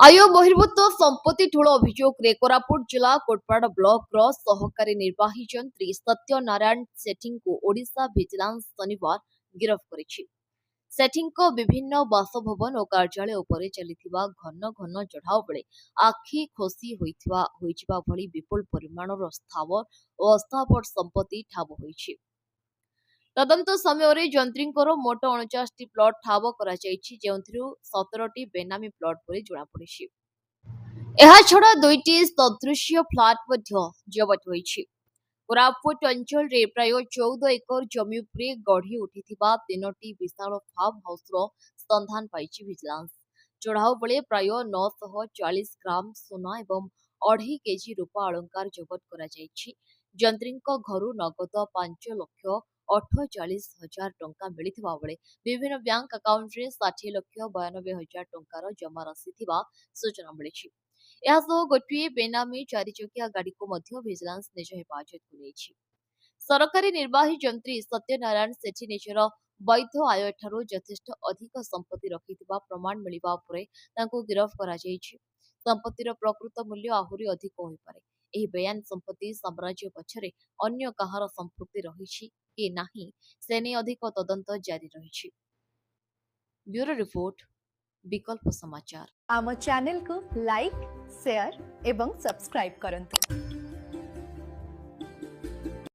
आय बहिर्भूत संपत्ति ठूल अभियोग कोरापुट जिला कोटपाड़ ब्लॉक सहकारी निर्वाही जंत्री सत्यनारायण सेठी को ओडिशा भिजिलांस शनिवार गिरफ करिछि। सेठीଙ୍କ विभिन्न बासभवन और कार्यालय उपरे चलिथिबा घन घन चढ़ाव बेले आखि खोसी होइथिबा भली विपुल परिमाणर स्थावर और अस्थावर संपत्ति ठाब होइछि। तदंत समय जंत्रींकर मोट 49 प्लट ठाब करा जायछि, जेउथिरु 17टी बेनामी प्लट परि जणा पड़िछि। ଏହା ଛଡା ଦୁଇଟି ସଦୃଶ୍ୟ ଫ୍ଲାଟ ମଧ୍ୟ ଜବତ ହୋଇଛି। କୋରାପୁଟ ଅଞ୍ଚଳରେ ପ୍ରାୟ 14 ଏକର ଜମି ଉପରେ ଗଢି ଉଠିଥିବା 3ଟି ବିଶାଳ ଫାର୍ମ ହାଉସର ସନ୍ଧାନ ପାଇଛି ଭିଜିଲାନ୍ସ। ଚଢାଉ ବେଳେ ପ୍ରାୟ 940 ଗ୍ରାମ ସୁନା ଏବଂ 2.5 କେଜି ରୂପା ଅଳଙ୍କାର ଜବତ କରାଯାଇଛି। ଯନ୍ତ୍ରୀଙ୍କ ଘରୁ ନଗଦ 5,48,000 ଟଙ୍କା ମିଳିଥିବା ବେଳେ ବିଭିନ୍ନ ବ୍ୟାଙ୍କ ଆକାଉଣ୍ଟରେ 60,92,000 ଟଙ୍କାର ଜମାରାଶି ଥିବା ସୂଚନା ମିଳିଛି। ଏହାସହ ଗୋଟିଏ ବେନାମୀ 4 ଚକିଆ ଗାଡିକୁ ମଧ୍ୟ ଭିଜିଲାନ୍ସ ନିଜ ହେଫାଜତକୁ ନେଇଛି। ସରକାରୀ ନିର୍ବାହୀ ଯନ୍ତ୍ରୀ ସତ୍ୟନାରାୟଣ ସେଠୀ ନିଜର ବୈଧ ଆୟଠାରୁ ଯଥେଷ୍ଟ ଅଧିକ ସମ୍ପତ୍ତି ରଖିଥିବା ପ୍ରମାଣ ମିଳିବା ପରେ ତାଙ୍କୁ ଗିରଫ କରାଯାଇଛି। ସମ୍ପତ୍ତିର ପ୍ରକୃତ ମୂଲ୍ୟ ଆହୁରି ଅଧିକ ହୋଇପାରେ। ଏହି ବେଆଇନ ସମ୍ପତ୍ତି ସାମ୍ରାଜ୍ୟ ପଛରେ ଅନ୍ୟ କାହାର ସମ୍ପୃକ୍ତି ରହିଛି କି ନାହିଁ ସେ ନେଇ ଅଧିକ ତଦନ୍ତ ଜାରି ରହିଛି। ବ୍ୟୁରୋ ରିପୋର୍ଟ, विकल्प समाचार। आम चैनल को लाइक, शेयर एवं सब्सक्राइब करंतु।